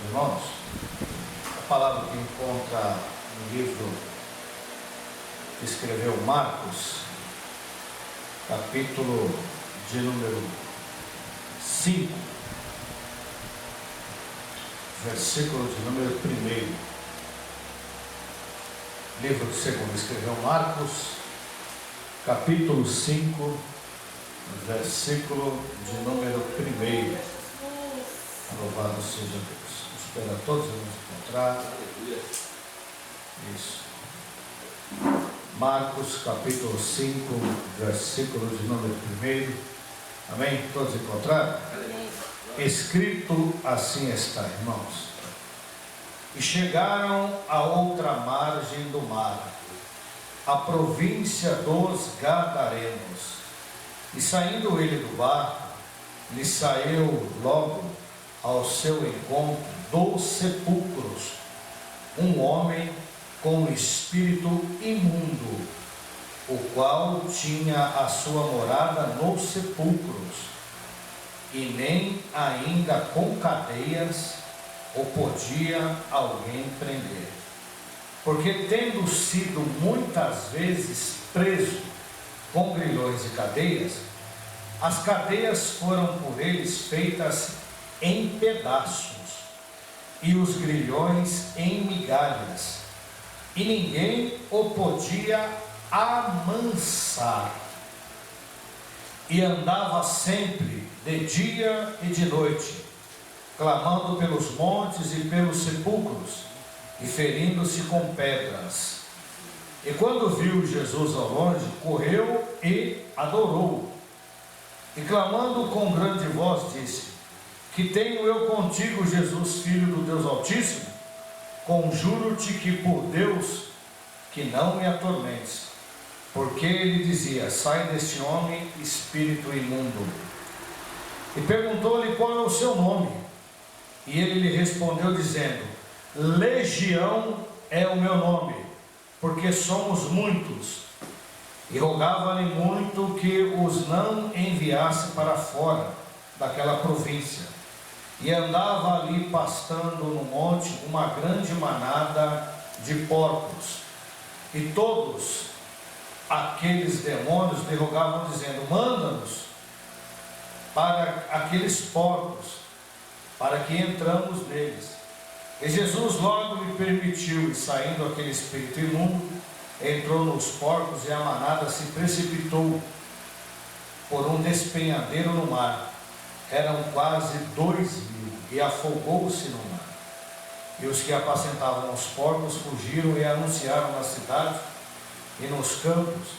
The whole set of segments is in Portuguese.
irmãos, a palavra que encontra no livro que escreveu Marcos, capítulo de número 5, versículo de número 1. Livro que segundo escreveu Marcos, capítulo 5, versículo de número 1. Louvado seja Deus. Espero a todos vamos encontrar. Isso. Marcos, capítulo 5, versículo de número 1. Amém? Todos encontraram? Escrito assim está, irmãos. E chegaram à outra margem do mar, a província dos Gadarenos. E saindo ele do barco, lhe saiu logo ao seu encontro dos sepulcros um homem com espírito imundo, o qual tinha a sua morada nos sepulcros, e nem ainda com cadeias o podia alguém prender, porque tendo sido muitas vezes preso com grilhões e cadeias, as cadeias foram por eles feitas em pedaços, e os grilhões em migalhas, e ninguém o podia amansar. E andava sempre, de dia e de noite, clamando pelos montes e pelos sepulcros, e ferindo-se com pedras. E quando viu Jesus ao longe, correu e adorou, e clamando com grande voz disse: Que tenho eu contigo, Jesus, Filho do Deus Altíssimo? Conjuro-te que por Deus que não me atormentes. Porque ele dizia: Sai deste homem, espírito imundo. E perguntou-lhe qual é o seu nome. E ele lhe respondeu dizendo: Legião é o meu nome, porque somos muitos. E rogava-lhe muito que os não enviasse para fora daquela província. E andava ali pastando no monte uma grande manada de porcos. E todos aqueles demônios lhe rogavam dizendo: Manda-nos para aqueles porcos, para que entramos neles. E Jesus logo lhe permitiu, e saindo aquele espírito imundo, entrou nos porcos, e a manada se precipitou por um despenhadeiro no mar. Eram quase 2.000, e afogou-se no mar. E os que apacentavam os porcos fugiram e anunciaram na cidade e nos campos,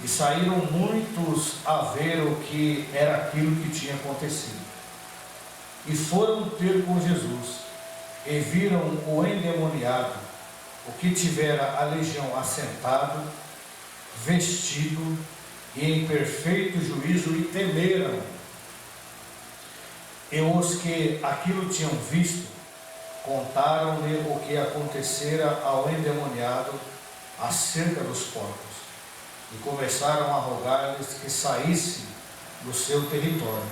e saíram muitos a ver o que era aquilo que tinha acontecido. E foram ter com Jesus, e viram o endemoniado, o que tivera a legião, assentado, vestido e em perfeito juízo, e temeram. E os que aquilo tinham visto contaram-lhe o que acontecera ao endemoniado acerca dos porcos, e começaram a rogar-lhes que saísse do seu território.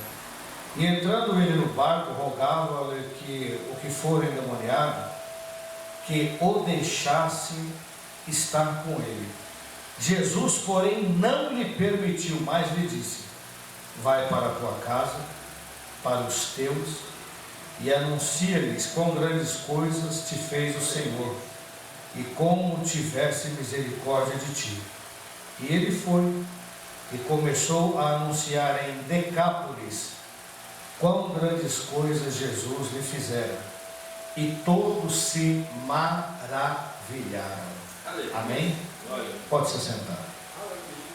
E entrando ele no barco, rogava-lhe que o que for endemoniado, que o deixasse estar com ele. Jesus, porém, não lhe permitiu, mas lhe disse: Vai para a tua casa, para os teus, e anuncia-lhes quão grandes coisas te fez o Senhor, e como tivesse misericórdia de ti. E ele foi, e começou a anunciar em Decápolis quão grandes coisas Jesus lhe fizera, e todos se maravilharam. Amém? Pode se sentar.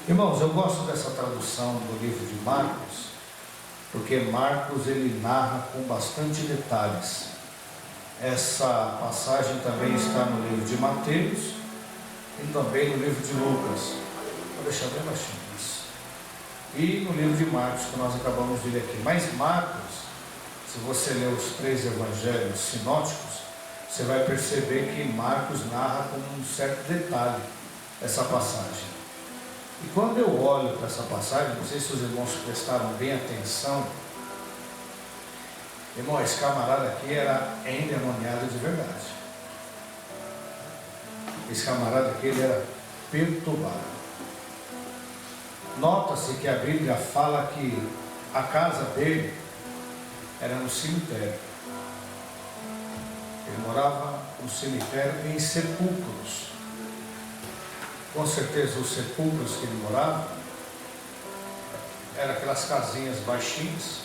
Irmãos, eu gosto dessa tradução do livro de Marcos, porque Marcos ele narra com bastante detalhes. Essa passagem também está no livro de Mateus e também no livro de Lucas. Vou deixar bem baixinho isso. E no livro de Marcos, que nós acabamos de ler aqui. Mas Marcos, se você ler os 3 evangelhos sinóticos, você vai perceber que Marcos narra com um certo detalhe essa passagem. E quando eu olho para essa passagem, não sei se os irmãos prestaram bem atenção, Irmão, esse camarada aqui era endemoniado de verdade. Esse camarada aqui, ele era perturbado. Nota-se que a Bíblia fala que a casa dele era no cemitério. Ele morava no cemitério em sepulcros. Com certeza os sepulcros que ele morava eram aquelas casinhas baixinhas,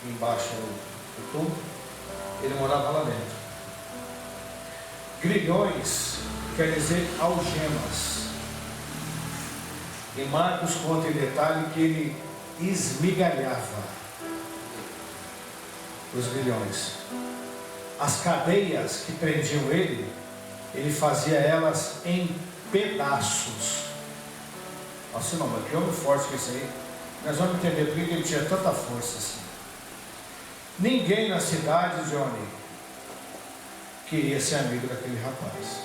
embaixo do túmulo. Ele morava lá dentro. Grilhões quer dizer algemas. E Marcos conta em detalhe que ele esmigalhava os grilhões. As cadeias que prendiam ele fazia elas em pedaços. Nossa, não, mas que homem forte que esse aí. Nós vamos entender por que ele tinha tanta força assim. Ninguém na cidade de Johnny queria ser amigo daquele rapaz.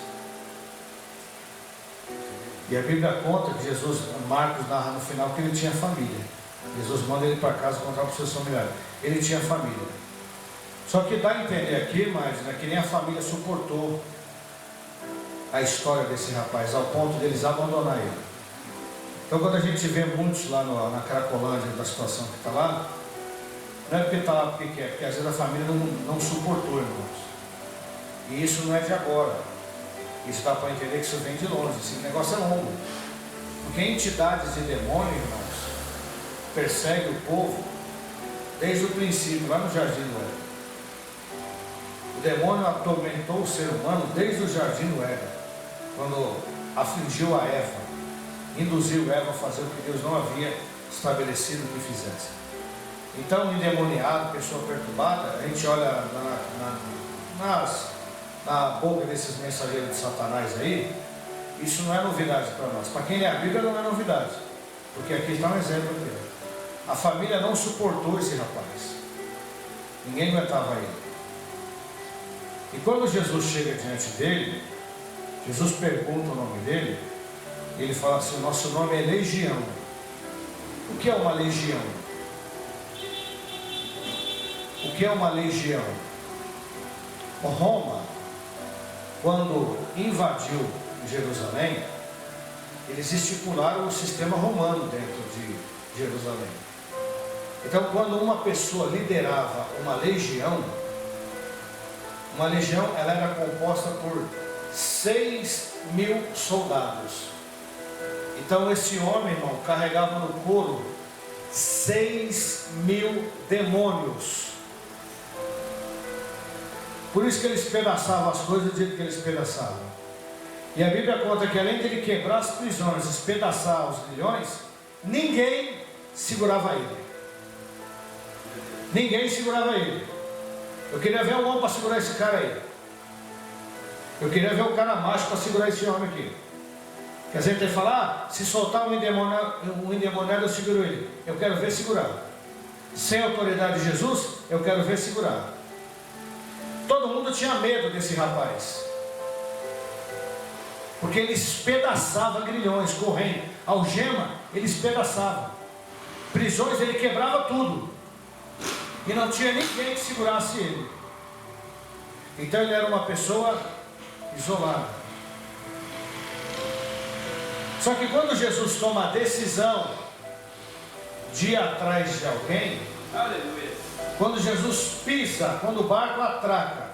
E a Bíblia conta que Jesus, Marcos narra no final que ele tinha família. Jesus manda ele para casa contar para os seus familiares. Ele tinha família. Só que dá a entender aqui, mas né, que nem a família suportou a história desse rapaz, ao ponto deles abandonar ele. Então quando a gente vê muitos lá na Cracolândia, da situação que está lá, não é porque está lá porque quer, porque às vezes a família não suportou, irmãos. E isso não é de agora. Isso dá para entender que isso vem de longe. Esse negócio é longo. Porque entidades de demônio, irmãos, perseguem o povo desde o princípio, lá no Jardim do Éden. O demônio atormentou o ser humano desde o Jardim do Éden, quando afligiu a Eva, induziu Eva a fazer o que Deus não havia estabelecido que fizesse. Então, endemoniado, pessoa perturbada, a gente olha na boca desses mensageiros de Satanás aí, isso não é novidade para nós. Para quem lê a Bíblia não é novidade, porque aqui está um exemplo dele. A família não suportou esse rapaz, ninguém aguentava ele. E quando Jesus chega diante dele, Jesus pergunta o nome dele, e ele fala assim: nosso nome é Legião. O que é uma legião? O que é uma legião? Roma, quando invadiu Jerusalém, eles estipularam o sistema romano dentro de Jerusalém. Então, quando uma pessoa liderava uma legião ela era composta por 6.000 soldados. Então esse homem, irmão, carregava no couro 6.000 demônios. Por isso que ele espedaçava as coisas do jeito que ele espedaçava. E a Bíblia conta que além de ele quebrar as prisões, espedaçar os grilhões, ninguém segurava ele. Ninguém segurava ele. Eu queria ver um homem para segurar esse cara aí. Eu queria ver um cara macho para segurar esse homem aqui. Quer dizer, tem que falar, se soltar um endemoniado eu seguro ele. Eu quero ver segurar. Sem a autoridade de Jesus, eu quero ver segurar. Todo mundo tinha medo desse rapaz, porque ele espedaçava grilhões, correndo, algema, ele espedaçava, prisões, ele quebrava tudo, e não tinha ninguém que segurasse ele. Então ele era uma pessoa isolada. Só que quando Jesus toma a decisão de ir atrás de alguém, aleluia, quando Jesus pisa, quando o barco atraca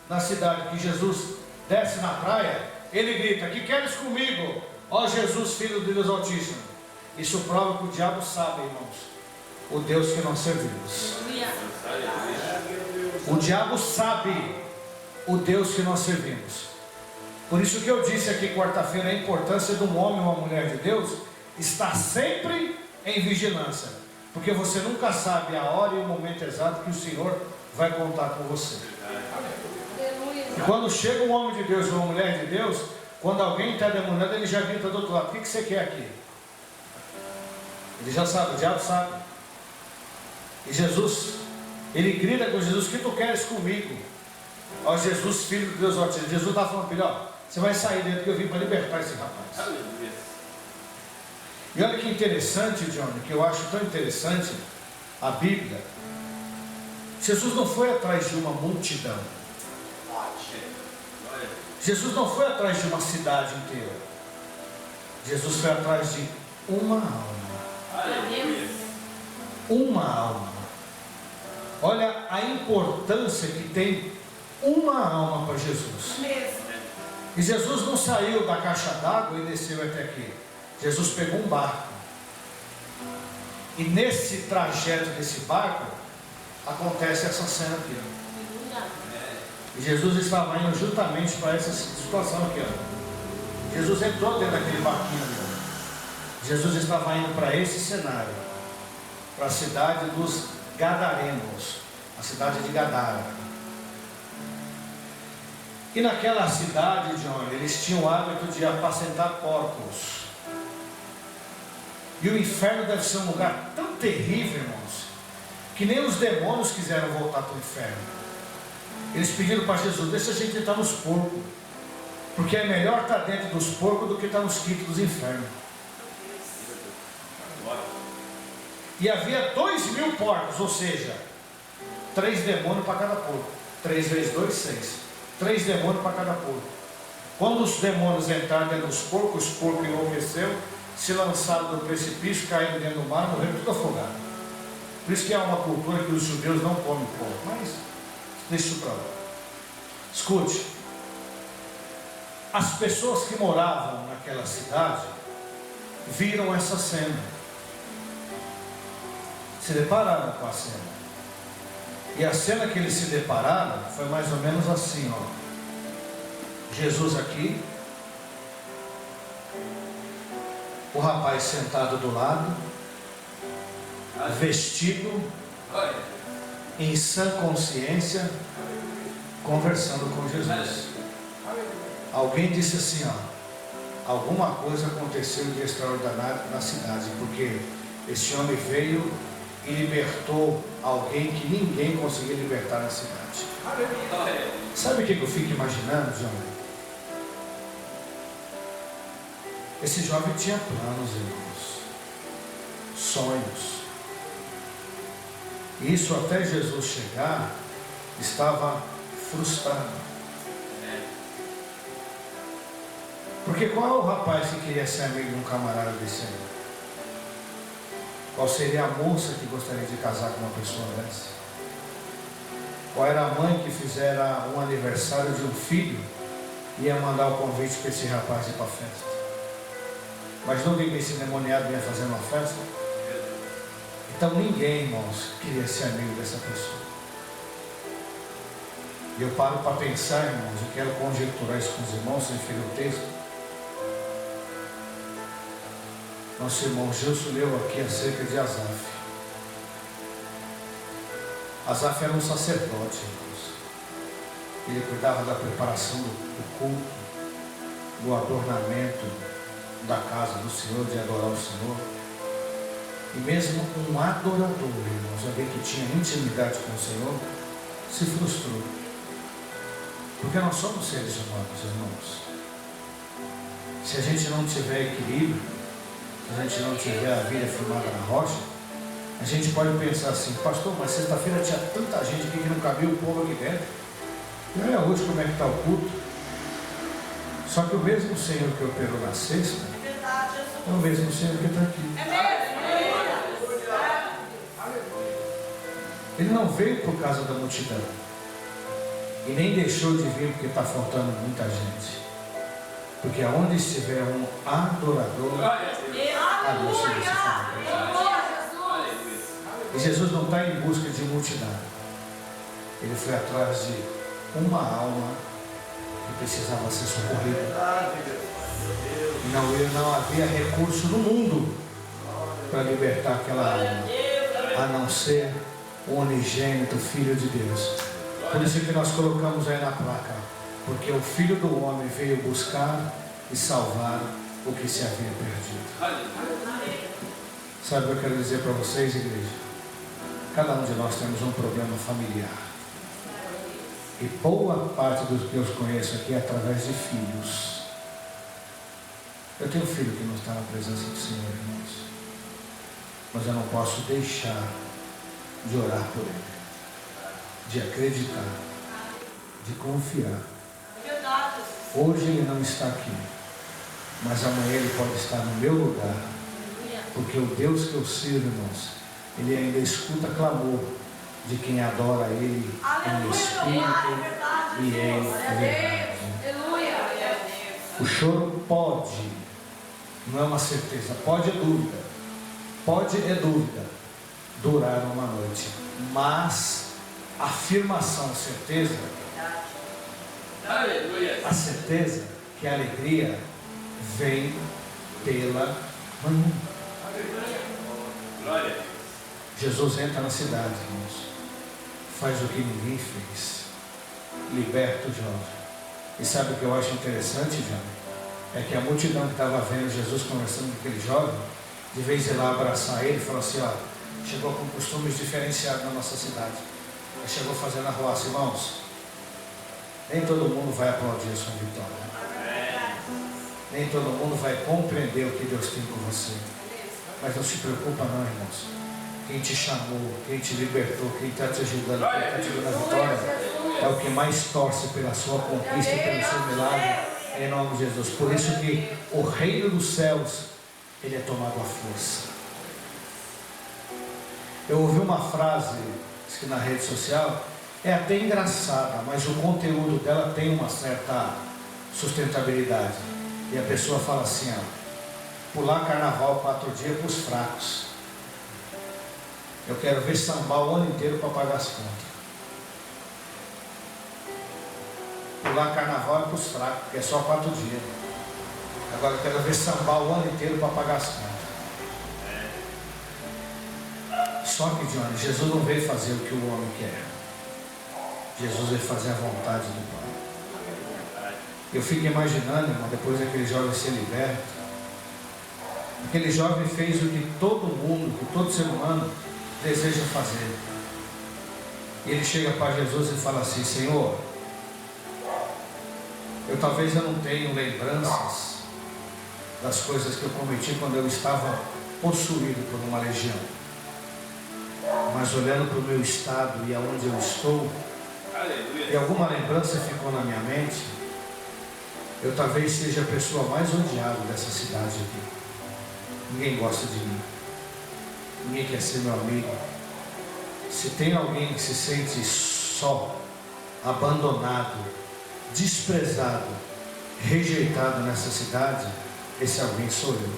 na cidade, que Jesus desce na praia, ele grita: que queres comigo, ó Jesus, Filho de Deus Altíssimo? Isso prova que o diabo sabe, irmãos, o Deus que nós servimos. O diabo sabe o Deus que nós servimos. Por isso que eu disse aqui quarta-feira a importância de um homem ou uma mulher de Deus estar sempre em vigilância, porque você nunca sabe a hora e o momento exato que o Senhor vai contar com você. E quando chega um homem de Deus ou uma mulher de Deus, quando alguém está demoniado, ele já grita do outro lado: o que você quer aqui? Ele já sabe, o diabo sabe. E Jesus, ele grita com Jesus: o que tu queres comigo, ó Jesus, Filho de Deus Altíssimo? Jesus está falando para ele: ó, você vai sair dentro, que eu vim para libertar esse rapaz. E olha que interessante, Johnny, que eu acho tão interessante a Bíblia. Jesus não foi atrás de uma multidão. Jesus não foi atrás de uma cidade inteira. Jesus foi atrás de uma alma. Uma alma. Olha a importância que tem uma alma para Jesus. E Jesus não saiu da caixa d'água e desceu até aqui. Jesus pegou um barco. E nesse trajeto desse barco acontece essa cena aqui. E Jesus estava indo justamente para essa situação aqui. Jesus entrou dentro daquele barquinho ali. Jesus estava indo para esse cenário, para a cidade dos Gadarenos, a cidade de Gadara. E naquela cidade, John, eles tinham o hábito de apacentar porcos. E o inferno deve ser um lugar tão terrível, irmãos, que nem os demônios quiseram voltar para o inferno. Eles pediram para Jesus: deixa a gente entrar nos porcos, porque é melhor estar dentro dos porcos do que estar nos quitos dos infernos. E havia 2.000 porcos, ou seja, 3 demônios para cada porco. 3 vezes 2, 6. 3 demônios para cada porco. Quando os demônios entraram dentro dos porcos, os porcos enlouqueceram, se lançaram do precipício, caíram dentro do mar, morreram tudo afogado. Por isso que há uma cultura que os judeus não comem porco. Mas deixa isso para lá. Escute, as pessoas que moravam naquela cidade viram essa cena, se depararam com a cena. E a cena que eles se depararam foi mais ou menos assim, ó. Jesus aqui, o rapaz sentado do lado, vestido, em sã consciência, conversando com Jesus. Alguém disse assim, ó: alguma coisa aconteceu de extraordinário na cidade, porque esse homem veio e libertou alguém que ninguém conseguia libertar na cidade. Sabe o que eu fico imaginando, João? Esse jovem tinha planos, irmãos, sonhos. E isso até Jesus chegar estava frustrado. Porque qual é o rapaz que queria ser amigo de um camarada desse aí? Qual seria a moça que gostaria de casar com uma pessoa dessa? Qual era a mãe que fizera um aniversário de um filho e ia mandar o convite para esse rapaz ir para a festa? Mas não que esse endemoniado ia fazer uma festa? Então ninguém, irmãos, queria ser amigo dessa pessoa. E eu paro para pensar, irmãos, eu quero conjecturar isso com os irmãos, sem ferir o texto. Nosso irmão Gilson leu aqui acerca de Asaf. Asaf era um sacerdote, irmãos. Ele cuidava da preparação do culto, do adornamento da casa do Senhor, de adorar o Senhor. E mesmo um adorador, irmãos, alguém que tinha intimidade com o Senhor, se frustrou. Porque nós somos seres humanos, irmãos. Se a gente não tiver equilíbrio, se a gente não tiver a vida firmada na rocha, a gente pode pensar assim: pastor, mas sexta-feira tinha tanta gente aqui que não cabia o povo aqui dentro. E olha hoje como é que está o culto. Só que o mesmo Senhor que operou na sexta é o mesmo Senhor que está aqui. Ele não veio por causa da multidão. E nem deixou de vir porque está faltando muita gente. Porque aonde estiver um adorador, ali o Senhor se fala. E Jesus não está em busca de multidão. Ele foi atrás de uma alma que precisava ser socorrida. E não havia recurso no mundo para libertar aquela alma, a não ser o unigênito Filho de Deus. Por isso que nós colocamos aí na placa: porque o Filho do Homem veio buscar e salvar o que se havia perdido. Sabe o que eu quero dizer para vocês, igreja? Cada um de nós temos um problema familiar. E boa parte dos que eu conheço aqui é através de filhos. Eu tenho um filho que não está na presença do Senhor, irmãos. Mas eu não posso deixar de orar por ele. de acreditar, de confiar. Hoje ele não está aqui, mas amanhã ele pode estar no meu lugar, porque o Deus que eu sirvo, irmãos, ele ainda escuta clamor de quem adora ele em espírito e em verdade. O choro pode, não é uma certeza, pode é dúvida, durar uma noite, mas afirmação, certeza, a certeza que a alegria vem pela manhã. Jesus entra na cidade, irmãos, faz o que ninguém fez, liberta o jovem. E sabe o que eu acho interessante, jovem? É que a multidão que estava vendo Jesus conversando com aquele jovem, de vez de ir lá abraçar ele, falou assim: ó, chegou com costumes diferenciados na nossa cidade, chegou fazendo arruaça. Irmãos, nem todo mundo vai aplaudir a sua vitória, nem todo mundo vai compreender o que Deus tem com você, mas não se preocupa não, irmãos. Quem te chamou, quem te libertou, quem está te ajudando, quem está te dando a vitória, é o que mais torce pela sua conquista, pelo seu milagre, em nome de Jesus. Por isso que o reino dos céus, ele é tomado à força. Eu ouvi uma frase que na rede social, é até engraçada, mas o conteúdo dela tem uma certa sustentabilidade. E a pessoa fala assim: ó, pular carnaval 4 dias para os fracos. Eu quero ver sambar o ano inteiro para pagar as contas. Pular carnaval é para os fracos, porque é só 4 dias. Agora eu quero ver sambar o ano inteiro para pagar as contas. Só que, Johnny, Jesus não veio fazer o que o homem quer. Jesus veio fazer a vontade do Pai. Eu fico imaginando, irmão, depois daquele jovem ser liberto. Aquele jovem fez o que todo mundo, que todo ser humano deseja fazer. E ele chega para Jesus e fala assim: Senhor, talvez eu não tenha lembranças das coisas que eu cometi quando eu estava possuído por uma legião, mas olhando para o meu estado e aonde eu estou, e alguma lembrança ficou na minha mente, eu talvez seja a pessoa mais odiada dessa cidade aqui. Ninguém gosta de mim, ninguém quer ser meu amigo. Se tem alguém que se sente só, abandonado, desprezado, rejeitado nessa cidade, esse alguém sou eu.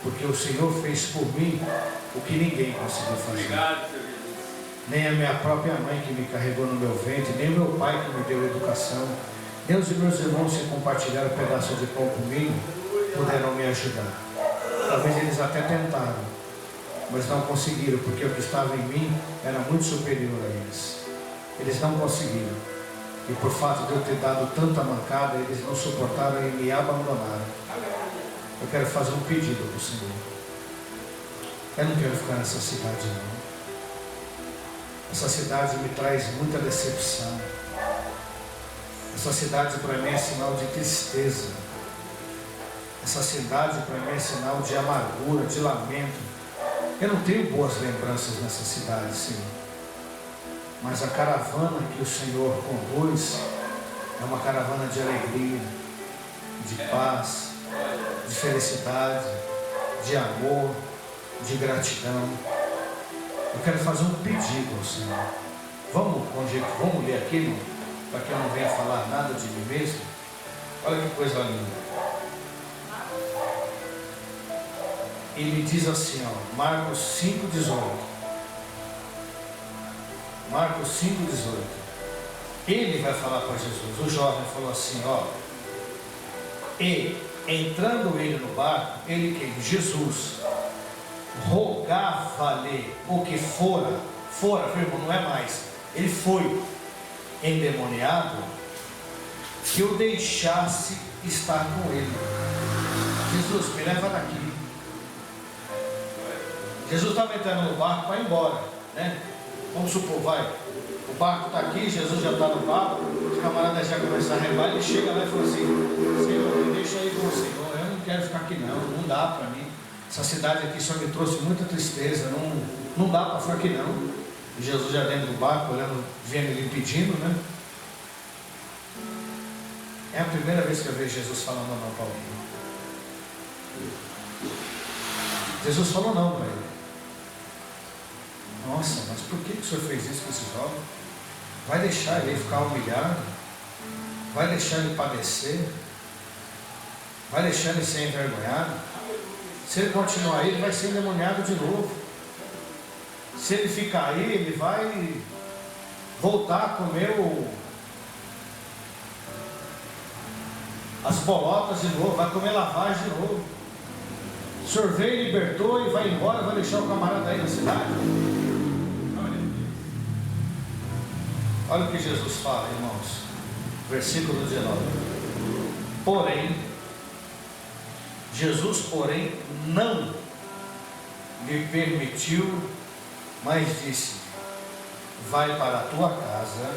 Porque o Senhor fez por mim o que ninguém conseguiu fazer. Obrigado, nem a minha própria mãe que me carregou no meu ventre, nem meu pai que me deu educação, nem os meus irmãos que compartilharam um pedaço de pão comigo, puderam me ajudar. Talvez eles até tentaram, mas não conseguiram, porque o que estava em mim era muito superior a eles. Eles não conseguiram. E por fato de eu ter dado tanta mancada, eles não suportaram e me abandonaram. Eu quero fazer um pedido para o Senhor. Eu não quero ficar nessa cidade, não. Essa cidade me traz muita decepção. Essa cidade para mim é sinal de tristeza. Essa cidade para mim é sinal de amargura, de lamento. Eu não tenho boas lembranças nessa cidade, Senhor. Mas a caravana que o Senhor conduz é uma caravana de alegria, de paz, de felicidade, de amor, de gratidão. Eu quero fazer um pedido ao Senhor. Vamos ler aqui, para que eu não venha falar nada de mim mesmo. Olha que coisa linda. Ele diz assim, ó, Marcos 5,18. Marcos 5,18. Ele vai falar para Jesus. O jovem falou assim, ó. E entrando ele no barco, ele quem? Jesus rogava-lhe o que fora, irmão, não é mais. Ele foi endemoniado, que o deixasse estar com ele. Jesus, me leva daqui. Jesus estava entrando no barco para ir embora, né? Vamos supor, o barco está aqui, Jesus já está no barco, os camaradas já começaram a remar, ele chega lá e fala assim, Senhor, me deixa aí com o Senhor, eu não quero ficar aqui não dá para mim, essa cidade aqui só me trouxe muita tristeza, não dá para ficar aqui não. E Jesus já dentro do barco, olhando, vendo ele pedindo, né? É a primeira vez que eu vejo Jesus falando não para alguém. Jesus falou não para ele. Nossa, mas por que o senhor fez isso com esse jovem? Vai deixar ele ficar humilhado? Vai deixar ele padecer? Vai deixar ele ser envergonhado? Se ele continuar aí, ele vai ser endemoniado de novo. Se ele ficar aí, ele vai voltar a comer as bolotas de novo, vai comer lavagem de novo. O senhor veio, libertou e vai embora, vai deixar o camarada aí na cidade. Olha o que Jesus fala, irmãos. Versículo 19. Jesus, não lhe permitiu, mas disse: vai para a tua casa,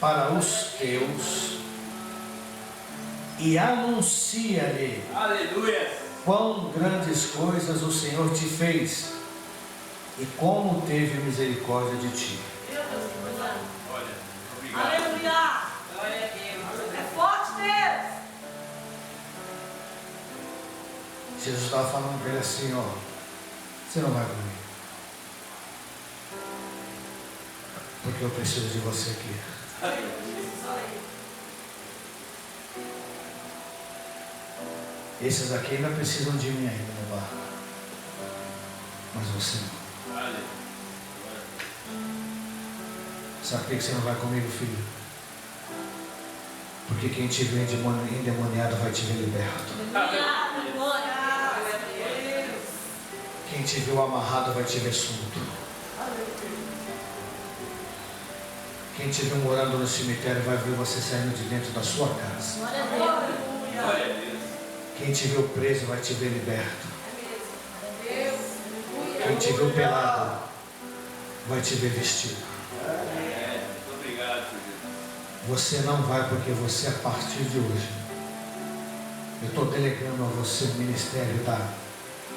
para os teus, e anuncia-lhe quão grandes coisas o Senhor te fez e como teve misericórdia de ti. Aleluia! Glória a Deus! É forte, Deus! Jesus estava falando para ele assim, ó, você não vai comigo, porque eu preciso de você aqui. Esses aqui ainda precisam de mim ainda no barco, mas você não. Sabe por que você não vai comigo, filho? Porque quem te vê endemoniado vai te ver liberto. Quem te viu amarrado vai te ver solto. Quem te viu morando no cemitério vai ver você saindo de dentro da sua casa. Quem te viu preso vai te ver liberto. Quem te viu pelado vai te ver vestido. Você não vai, porque você, a partir de hoje, eu estou delegando a você o ministério da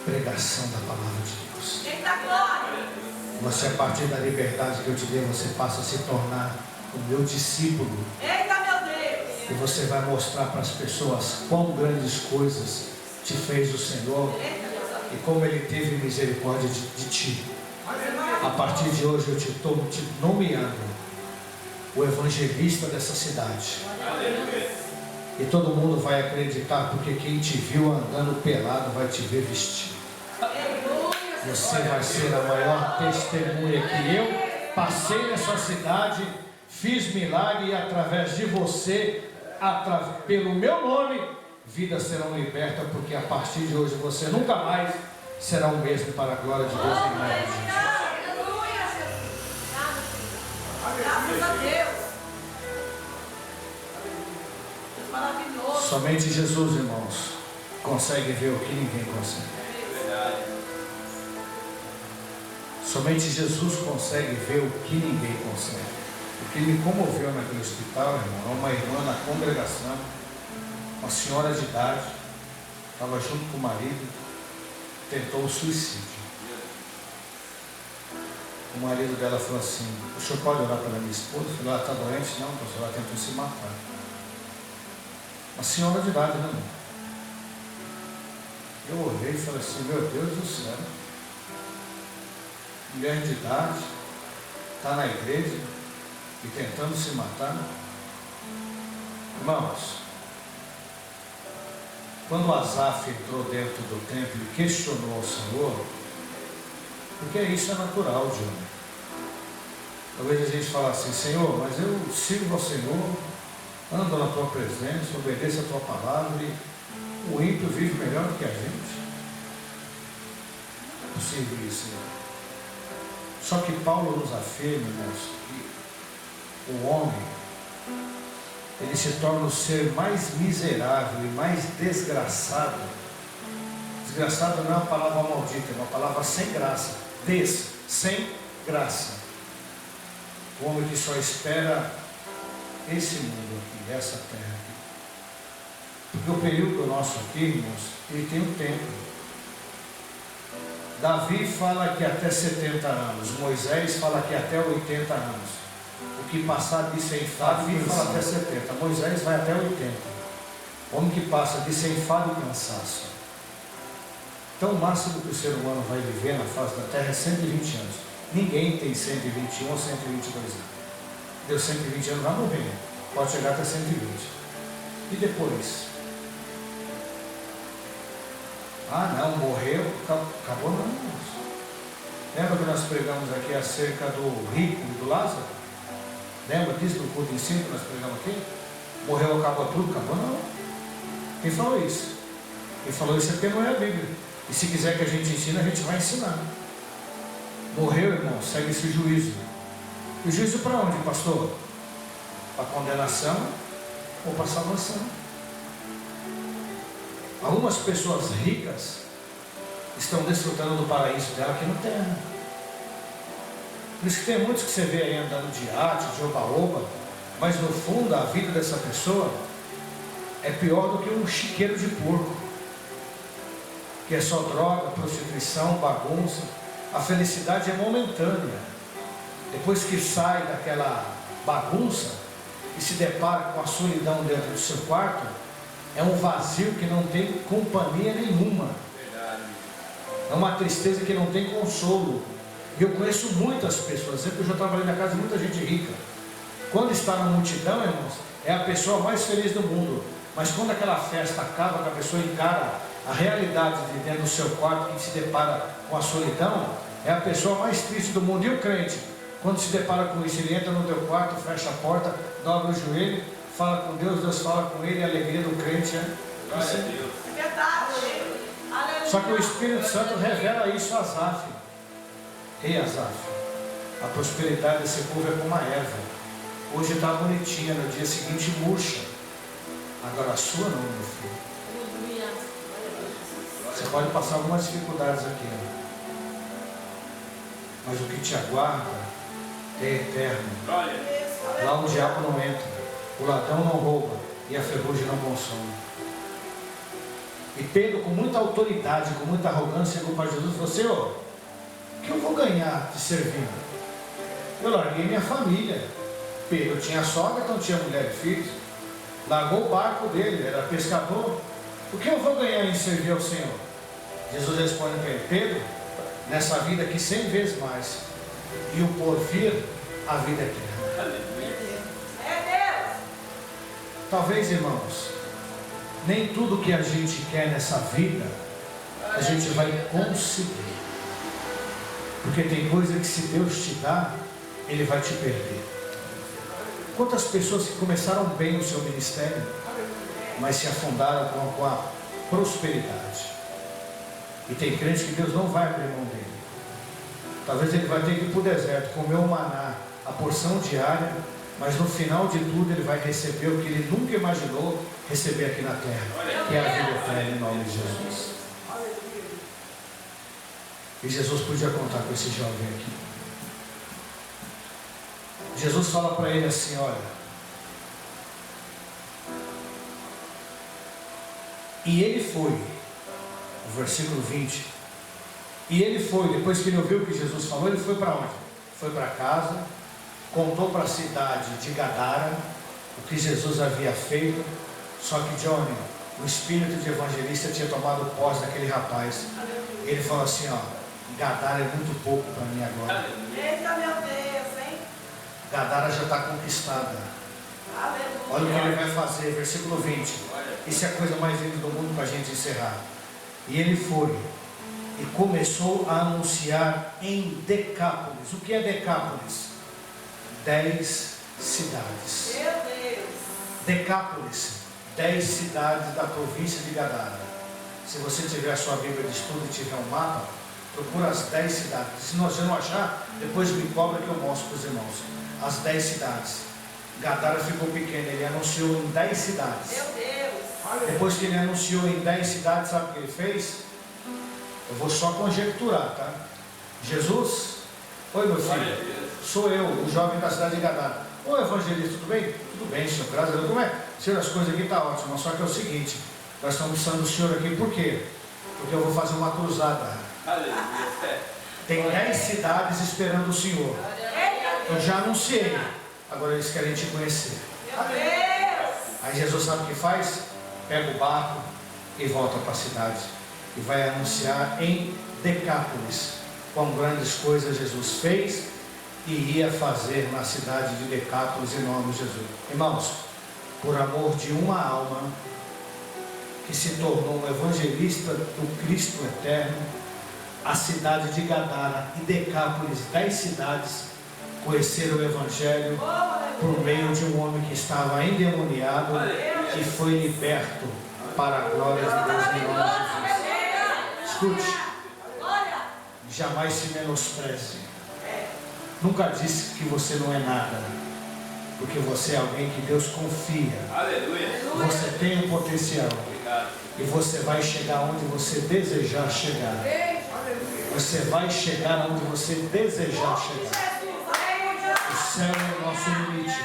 pregação da palavra de Deus. Você, a partir da liberdade que eu te dei, você passa a se tornar o meu discípulo. E você vai mostrar para as pessoas quão grandes coisas te fez o Senhor e como Ele teve misericórdia de ti. A partir de hoje eu estou te nomeando o evangelista dessa cidade. E todo mundo vai acreditar, porque quem te viu andando pelado vai te ver vestido. Você vai ser a maior testemunha que eu passei nessa cidade, fiz milagre, e através de você, pelo meu nome, vidas serão libertas, porque a partir de hoje você nunca mais será o mesmo, para a glória de Deus. Graças a Deus. Maravilhoso. Somente Jesus, irmãos, consegue ver o que ninguém consegue. Somente Jesus consegue ver o que ninguém consegue. O que me comoveu naquele hospital, irmão, uma irmã na congregação, uma senhora de idade, estava junto com o marido, tentou o suicídio. O marido dela falou assim: o senhor pode orar pela minha esposa? Eu falei: ela está doente? Não, pastor, ela tentou se matar. Uma senhora de idade, né, irmão? Eu olhei e falei assim: meu Deus do céu, mulher de idade, está na igreja e tentando se matar. Irmãos, quando Asaf entrou dentro do templo e questionou ao Senhor, porque isso é natural de homem. Talvez a gente fale assim: Senhor, mas eu sirvo ao Senhor, ando na tua presença, obedeço a tua palavra, e o ímpio vive melhor do que a gente. Não é possível isso, Senhor. Só que Paulo nos afirma, irmãos, que o homem, ele se torna o ser mais miserável e mais desgraçado. Desgraçado não é uma palavra maldita, é uma palavra sem graça. Sem graça. O homem que só espera esse mundo aqui, essa terra aqui. Porque o período nosso aqui, irmãos, ele tem um tempo. Davi fala que até 70 anos, Moisés fala que até 80 anos. O que passar de sem fado, Davi fala até 70, Moisés vai até 80. O homem que passa de sem fado e cansaço. Então o máximo que o ser humano vai viver na face da terra é 120 anos. Ninguém tem 121 ou 122 anos. Deu 120 anos, vai morrer. Pode chegar até 120. E depois? Ah não, morreu, acabou não. Lembra que nós pregamos aqui acerca do rico e do Lázaro? Lembra disso do culto de ensino que nós pregamos aqui? Morreu, acabou tudo, acabou não. Quem falou isso? Quem falou isso é porque não é a Bíblia. E se quiser que a gente ensine, a gente vai ensinar. Morreu, irmão, segue esse juízo. E o juízo para onde, pastor? Para condenação ou para salvação? Algumas pessoas ricas estão desfrutando do paraíso dela aqui na terra. Por isso que tem muitos que você vê aí andando de arte, de oba-oba, mas no fundo a vida dessa pessoa é pior do que um chiqueiro de porco, que é só droga, prostituição, bagunça. A felicidade é momentânea. Depois que sai daquela bagunça e se depara com a solidão dentro do seu quarto, é um vazio que não tem companhia nenhuma. É uma tristeza que não tem consolo. E eu conheço muitas pessoas, sempre eu já trabalhei na casa de muita gente rica. Quando está na multidão, irmãos, é a pessoa mais feliz do mundo. Mas quando aquela festa acaba, que a pessoa encara a realidade de dentro do seu quarto, que se depara com a solidão, é a pessoa mais triste do mundo. E o crente, quando se depara com isso, ele entra no teu quarto, fecha a porta, dobra o joelho, fala com Deus, Deus fala com ele, a alegria do crente é assim. É verdade. Só que o Espírito Santo revela isso a Asaf. Ei, Asaf, a prosperidade desse povo é como a erva. Hoje está bonitinha, no dia seguinte murcha. Agora a sua não, meu filho. Você pode passar algumas dificuldades aqui, né? Mas o que te aguarda é eterno. Lá o diabo não entra, o ladrão não rouba e a ferrugem não consome. E Pedro, com muita autoridade, com muita arrogância, chegou para Jesus e falou: Senhor, o que eu vou ganhar te servindo? Eu larguei minha família. Pedro tinha sogra, então tinha mulher e filhos. Largou o barco dele, era pescador. O que eu vou ganhar em servir ao Senhor? Jesus responde para ele: Pedro, nessa vida aqui 100 vezes mais, e o porvir, a vida eterna. É Deus. Talvez, irmãos, nem tudo que a gente quer nessa vida a gente vai conseguir, porque tem coisa que se Deus te dá, Ele vai te perder. Quantas pessoas que começaram bem o seu ministério, mas se afundaram com a prosperidade? E tem crente que Deus não vai abrir mão dele. Talvez ele vai ter que ir para o deserto, comer o maná, a porção diária, mas no final de tudo ele vai receber o que ele nunca imaginou receber aqui na terra, que é a vida eterna em nome de Jesus. E Jesus podia contar com esse jovem aqui. Jesus fala para ele assim: olha, e ele foi, o versículo 20, e ele foi, depois que ele ouviu o que Jesus falou, ele foi para onde? Foi para casa, contou para a cidade de Gadara o que Jesus havia feito. Só que Johnny, o espírito de evangelista tinha tomado posse daquele rapaz. Ele falou assim: ó, Gadara é muito pouco para mim agora. Eita, meu Deus, hein? Gadara já está conquistada. Aleluia. Olha o que ele vai fazer, versículo 20. Isso é a coisa mais linda do mundo para a gente encerrar. E ele foi e começou a anunciar em Decápolis. O que é Decápolis? 10 cidades. Meu Deus. Decápolis, 10 cidades da província de Gadara. Se você tiver a sua Bíblia de estudo e tiver um mapa, procura as 10 cidades. Se você não achar, depois me cobra que eu mostro para os irmãos. As 10 cidades. Gadara ficou pequena, ele anunciou em 10 cidades. Meu Deus. Depois que ele anunciou em 10 cidades, sabe o que ele fez? Eu vou só conjecturar, tá? Jesus, oi meu filho, sou eu, o jovem da cidade de Gadara. Ô evangelista, tudo bem? Tudo bem, senhor, graças a Deus. Como é? Senhor, as coisas aqui estão ótimas, só que é o seguinte, nós estamos precisando do senhor aqui, por quê? Porque eu vou fazer uma cruzada. Tem 10 cidades esperando o Senhor. Eu já anunciei. Agora eles querem te conhecer. Aí Jesus sabe o que faz? Pega o barco e volta para a cidade. E vai anunciar em Decápolis quão grandes coisas Jesus fez e iria fazer na cidade de Decápolis em nome de Jesus. Irmãos, por amor de uma alma que se tornou um evangelista do Cristo eterno, a cidade de Gadara e Decápolis, 10 cidades, conheceram o Evangelho por meio de um homem que estava endemoniado e foi liberto para a glória de Deus em nome de Jesus. Escute, jamais se menospreze. Nunca disse que você não é nada, porque você é alguém que Deus confia. Você tem um potencial e você vai chegar onde você desejar chegar. Você vai chegar onde você desejar chegar. O céu é o nosso limite.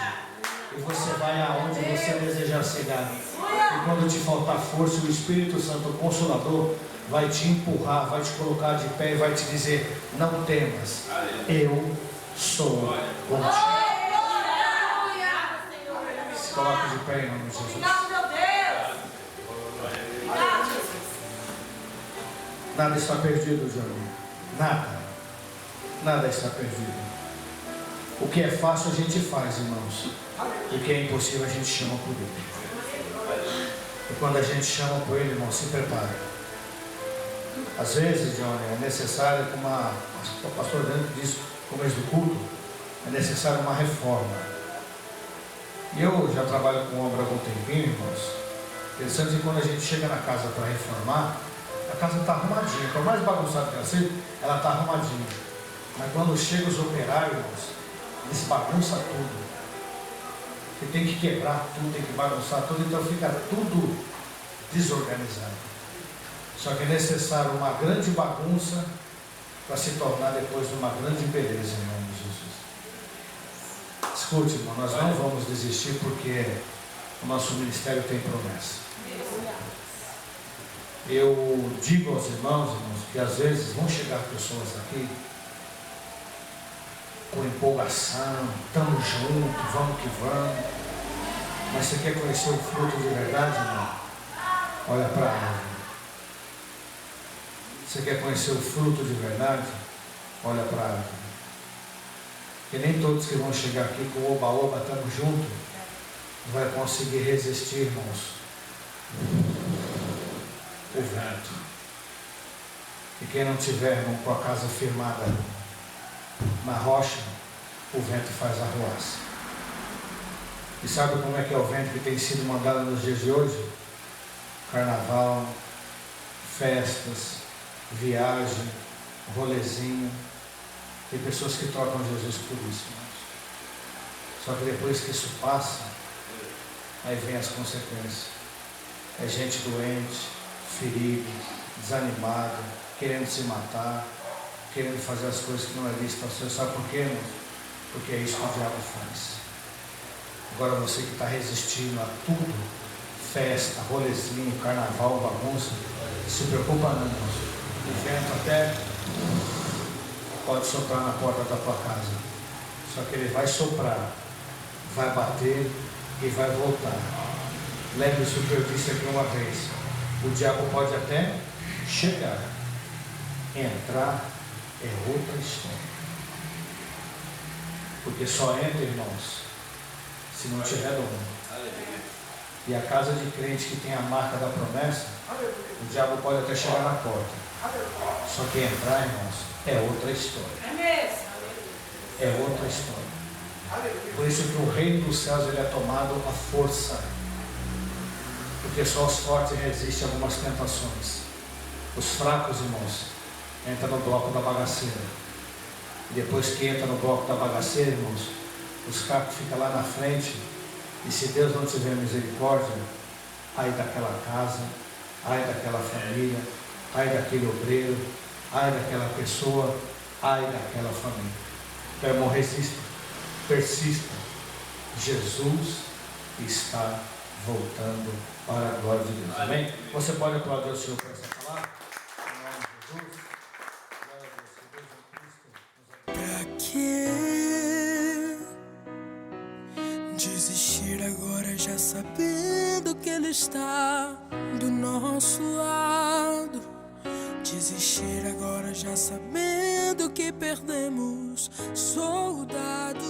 E você vai aonde você desejar chegar. E quando te faltar força, o Espírito Santo, o Consolador, vai te empurrar, vai te colocar de pé e vai te dizer: não temas, eu sou contigo. Se coloque de pé em nome de Jesus. Nada está perdido, Johnny. Nada está perdido. O que é fácil a gente faz, irmãos. O que é impossível a gente chama por Ele. E quando a gente chama por Ele, irmão, se prepare. Às vezes, Johnny, é necessário, como o pastor Dante disse no começo do culto, é necessário uma reforma. E eu já trabalho com obra há algum tempinho, irmãos. Interessante que quando a gente chega na casa para reformar, a casa está arrumadinha. Por mais bagunçada que ela seja, ela está arrumadinha. Mas quando chegam os operários, irmãos, eles bagunçam tudo. E tem que quebrar tudo, tem que bagunçar tudo, então fica tudo desorganizado. Só que é necessário uma grande bagunça para se tornar depois uma grande beleza em nome de Jesus. Escute, irmão, nós não vamos desistir porque o nosso ministério tem promessa. Eu digo aos irmãos, que às vezes vão chegar pessoas aqui com empolgação, estamos juntos, vamos que vamos. Mas você quer conhecer o fruto de verdade, irmão? Olha para a árvore. Você quer conhecer o fruto de verdade? Olha para a árvore. Porque nem todos que vão chegar aqui com o oba-oba, estamos juntos, vai conseguir resistir, irmãos, o vento. E quem não tiver, irmão, com a casa firmada na rocha, o vento faz arruaça. E sabe como é que é o vento que tem sido mandado nos dias de hoje? Carnaval, festas, viagem, rolezinho. Tem pessoas que trocam Jesus por isso, irmãos. Só que depois que isso passa, aí vem as consequências. É gente doente, ferido, desanimado, querendo se matar, querendo fazer as coisas que não é lícito. Você sabe por quê, irmãos? Porque é isso que o diabo faz. Agora você que está resistindo a tudo, festa, rolezinho, carnaval, bagunça, se preocupa não, irmãos. O vento até pode soprar na porta da tua casa, só que ele vai soprar, vai bater e vai voltar. Lembre-se o que eu disse aqui uma vez: o diabo pode até chegar, entrar é outra história. Porque só entra, irmãos, se não tiver dono. E a casa de crente que tem a marca da promessa, o diabo pode até chegar na porta. Só que entrar, irmãos, é outra história. É outra história. Por isso que o reino dos céus ele é tomado à força. Porque só os fortes resistem a algumas tentações. Os fracos, irmãos, entram no bloco da bagaceira. E depois que entra no bloco da bagaceira, irmãos, os cacos ficam lá na frente. E se Deus não tiver misericórdia, ai daquela casa, ai daquela família, ai daquele obreiro, ai daquela pessoa, ai daquela família. Então, irmão, resista, persista. Jesus está voltando para a glória de Deus. Amém? Você pode aplaudir o Senhor por essa palavra? Em nome de Jesus. Desistir agora já sabendo que Ele está do nosso lado. Desistir agora já sabendo que perdemos soldados.